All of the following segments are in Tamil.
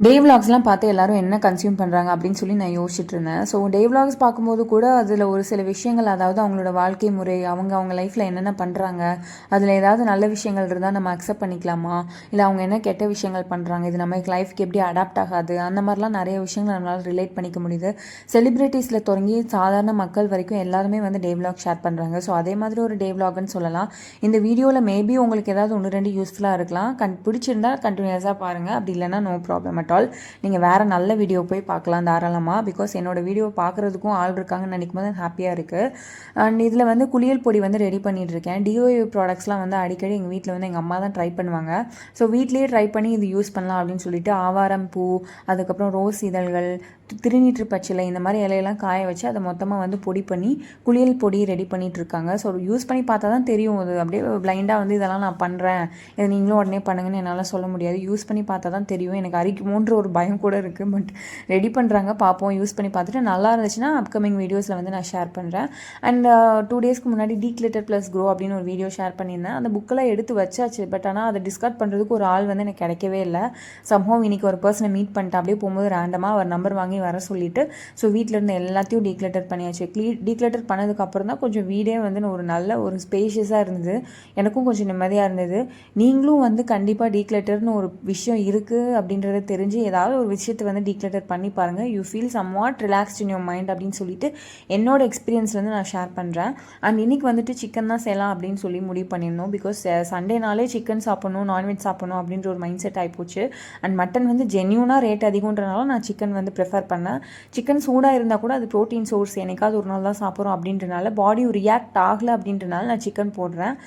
டே விலாக்ஸ்லாம் பார்த்து எல்லாரும் என்ன கன்சியூம் பண்ணுறாங்க அப்படின்னு சொல்லி நான் யோசிச்சுட்டு இருந்தேன். ஸோ டே விலாக்ஸ் பார்க்கும்போது கூட அதில் ஒரு சில விஷயங்கள், அதாவது அவங்களோட வாழ்க்கை முறை, அவங்க லைஃப்பில் என்னென்ன பண்ணுறாங்க, அதில் ஏதாவது நல்ல விஷயங்கள் இருந்தால் நம்ம அக்செப்ட் பண்ணிக்கலாமா, இல்லை அவங்க என்ன கெட்ட விஷயங்கள் பண்ணுறாங்க, இது நம்ம லைஃப்க்கு எப்படி அடாப்ட் ஆகாது, அந்த மாதிரிலாம் நிறைய விஷயங்கள் நம்மளால் ரிலேட் பண்ணிக்க முடியுது. செலிப்ரிட்டிஸில் தொடங்கி சாதாரண மக்கள் வரைக்கும் எல்லாருமே வந்து டே விலாக் ஷேர் பண்ணுறாங்க. ஸோ அதே மாதிரி ஒரு டே விலாக்னு சொல்லலாம். இந்த வீடியோவில் மேபி உங்களுக்கு ஏதாவது ஒன்று ரெண்டு யூஸ்ஃபுல்லாக இருக்கலாம். பிடிச்சிருந்தா கண்டினியூஸாக பாருங்கள், அப்படி இல்லைன்னா நோ ப்ராப்ளம் அட் ஆல். நீங்கள் வேறு நல்ல வீடியோ போய் பார்க்கலாம் தாராளமாக. பிகாஸ் என்னோடய வீடியோ பார்க்குறதுக்கும் ஆள் இருக்காங்கன்னு நினைக்கும் போது ஹாப்பியாக இருக்குது. அண்ட் இதில் வந்து குளியல் பொடி வந்து ரெடி பண்ணிகிட்ருக்கேன். டிஓஏ ப்ராடக்ட்ஸ்லாம் வந்து அடிக்கடி எங்கள் வீட்டில் வந்து எங்கள் அம்மா தான் ட்ரை பண்ணுவாங்க. ஸோ வீட்லேயே ட்ரை பண்ணி இது யூஸ் பண்ணலாம் அப்படின்னு சொல்லிட்டு ஆவாரம் பூ, அதுக்கப்புறம் ரோஸ் இதழ்கள், திருநீற்று பச்சிலை, இந்த மாதிரி இலையெல்லாம் காய வச்சு அதை மொத்தமாக வந்து பொடி பண்ணி குளியல் பொடி ரெடி பண்ணிகிட்ருக்காங்க. ஸோ யூஸ் பண்ணி பார்த்தா தான் தெரியும். அது அப்படியே பிளைண்டாக வந்து இதெல்லாம் நான் பண்ணுறேன், இதை நீங்களும் உடனே பண்ணுங்கன்னு என்னால் சொல்ல முடியாது. யூஸ் பண்ணி பார்த்தா தான் தெரியும். எனக்கு அரிக்குமோன்ற ஒரு பயம் கூட இருக்குது. பட் ரெடி பண்ணுறாங்க, பார்ப்போம். யூஸ் பண்ணி பார்த்துட்டு நல்லா இருந்துச்சுன்னா அப்கமிங் வீடியோஸில் வந்து நான் ஷேர் பண்ணுறேன். அண்ட் 2 டேஸ்க்கு முன்னாடி டீக்ளிட்டர் ப்ளஸ் க்ரோ அப்படின்னு ஒரு வீடியோ ஷேர் பண்ணியிருந்தேன். அந்த புக்கெல்லாம் எடுத்து வச்சாச்சு. பட் ஆனால் அதை டிஸ்கார்ட் பண்ணுறதுக்கு ஒரு ஆள் வந்து எனக்கு கிடைக்கவே இல்லை. சம்ஹவ் இன்றைக்கி ஒரு பர்சனை மீட் பண்ணிட்டு அப்படியே போகும்போது ரேண்டமாக அவர் நம்பர் வாங்கி வர சொல்லிவிட்டு, ஸோ வீட்டில் இருந்து எல்லாத்தையும் டீக்ளட்டர் பண்ணியாச்சு. டீக்ளட்டர் பண்ணதுக்கப்புறம் தான் கொஞ்சம் வீடே வந்து ஒரு நல்ல ஒரு ஸ்பேஷியஸாக இருந்தது. எனக்கும் கொஞ்சம் நிம்மதியாக இருந்தது. நீங்களும் வந்து கண்டிப்பாக டீக்ளட்டர்னு ஒரு விஷயம் இருக்குது அப்படின்றத தெரிஞ்சு ஏதாவது ஒரு விஷயத்தை வந்து டீக்ளட்டர் பண்ணி பாருங்கள். You feel somewhat relaxed in your mind அப்படின்னு சொல்லிட்டு என்னோட எக்ஸ்பீரியன்ஸ் வந்து நான் ஷேர் பண்ணுறேன். அண்ட் இன்றைக்கி வந்துட்டு சிக்கன் தான் செய்யலாம் அப்படின்னு சொல்லி முடிவு பண்ணியிருந்தோம். பிகாஸ் சண்டேனாலே சிக்கன் சாப்பிடணும், நான்வெஜ் சாப்பிடணும் அப்படின்ற ஒரு மைண்ட் செட் ஆகிப்போச்சு. அண்ட் மட்டன் வந்து ஜென்யூனாக ரேட் அதிகன்றனால நான் சிக்கன் வந்து ப்ரிஃபர் பண்ணேன். சிக்கன் சூடாக இருந்தால் கூட அது ப்ரோட்டீன் சோர்ஸ், என்னைக்காவது ஒரு நாள் தான் சாப்பிட்றோம் அப்படின்றனால, பாடி ரியாக்ட் ஆகலை அப்படின்றனால நான் சிக்கன் போடுறேன்.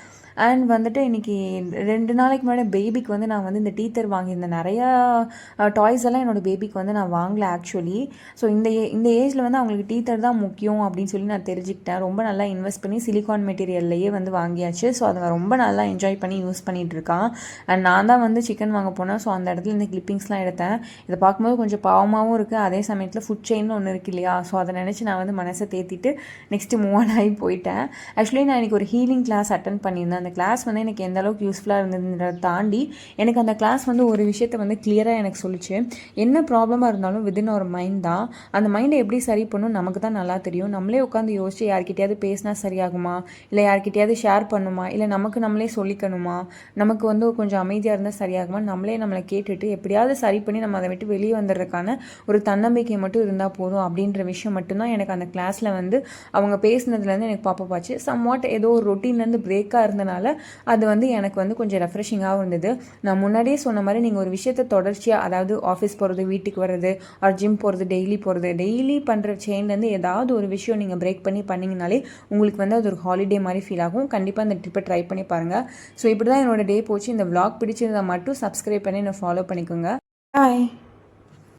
அண்ட் வந்துட்டு இன்றைக்கி 2 நாளைக்கு முன்னாடி பேபிக்கு வந்து நான் வந்து இந்த டீத்தர் வாங்கியிருந்தேன். நிறையா டாய்ஸ் எல்லாம் என்னோடய பேபிக்கு வந்து நான் வாங்கலை ஆக்சுவலி. ஸோ இந்த ஏஜில் வந்து அவங்களுக்கு டீத்தர் தான் முக்கியம் அப்படின்னு சொல்லி நான் தெரிஞ்சுக்கிட்டேன். ரொம்ப நல்லா இன்வெஸ்ட் பண்ணி சிலிகான் மெட்டீரியல்லையே வந்து வாங்கியாச்சு. ஸோ அதை ரொம்ப நல்லா என்ஜாய் பண்ணி யூஸ் பண்ணிகிட்ருக்கான். அண்ட் நான் தான் வந்து சிக்கன் வாங்க போனேன். ஸோ அந்த இடத்துல இந்த கிளிப்பிங்ஸ்லாம் எடுத்தேன். இதை பார்க்கும்போது கொஞ்சம் பாவமாகவும் இருக்குது. அதே சமயத்தில் ஃபுட் செயின்னு ஒன்று இருக்குது இல்லையா, ஸோ அதை நினச்சி நான் வந்து மனசை தேத்திட்டு நெக்ஸ்ட்டு மூவ் ஆன் ஆகி போயிட்டேன். ஆக்சுவலி நான் இன்றைக்கி ஒரு ஹீலிங் கிளாஸ் அட்டன் பண்ணியிருந்தேன். அந்த கிளாஸ் வந்து எனக்கு எந்த அளவுக்கு யூஸ்ஃபுல்லாக இருந்ததுன்றதை தாண்டி எனக்கு அந்த கிளாஸ் வந்து ஒரு விஷயத்தை வந்து கிளியராக எனக்கு சொல்லிச்சு. என்ன ப்ராப்ளமாக இருந்தாலும் வித்தின் ஒரு மைண்ட் தான். அந்த மைண்டை எப்படி சரி பண்ணணும் நமக்கு தான் நல்லா தெரியும். நம்மளே உட்காந்து யோசிச்சு யார்கிட்டையாவது பேசினா சரியாகுமா, இல்லை யார்கிட்டையாவது ஷேர் பண்ணுமா, இல்லை நமக்கு நம்மளே சொல்லிக்கணுமா, நமக்கு வந்து கொஞ்சம் அமைதியாக இருந்தால் சரியாகுமா, நம்மளை கேட்டுட்டு எப்படியாவது சரி பண்ணி நம்ம அதை விட்டு வெளியே வந்துடுறதுக்கான ஒரு தன்னம்பிக்கை மட்டும் இருந்தால் போதும் அப்படின்ற விஷயம் மட்டும்தான் எனக்கு அந்த கிளாஸில் வந்து அவங்க பேசுனதுலேருந்து எனக்கு பாப்பப் ஆச்சு. சம்வாட் ஏதோ ஒரு ரொட்டீன்லேருந்து பிரேக்காக இருந்தனால அது வந்து எனக்கு வந்து கொஞ்சம் ரெஃப்ரெஷிங்காகவும் இருந்தது. நான் முன்னாடியே சொன்ன மாதிரி நீங்கள் ஒரு விஷயத்தை தொடர்ச்சியாக, அதாவது ஆஃபீஸ் போகிறது, வீட்டுக்கு வர்றது, ஒரு ஜிம் போகிறது, டெய்லி பண்ணுற செயின்லேருந்து ஏதாவது ஒரு விஷயம் நீங்கள் பிரேக் பண்ணி பண்ணிங்கனாலே உங்களுக்கு வந்து அது ஒரு ஹாலிடே மாதிரி ஃபீல் ஆகும். கண்டிப்பாக அந்த ட்ரிப்பை ட்ரை பண்ணி பாருங்கள். ஸோ இப்படி தான் என்னோட டே போச்சு. இந்த vlog பிடிச்சிருந்தால் மட்டும் சப்ஸ்கிரைப் பண்ணி என்னை ஃபாலோ பண்ணிக்கோங்க. பாய்.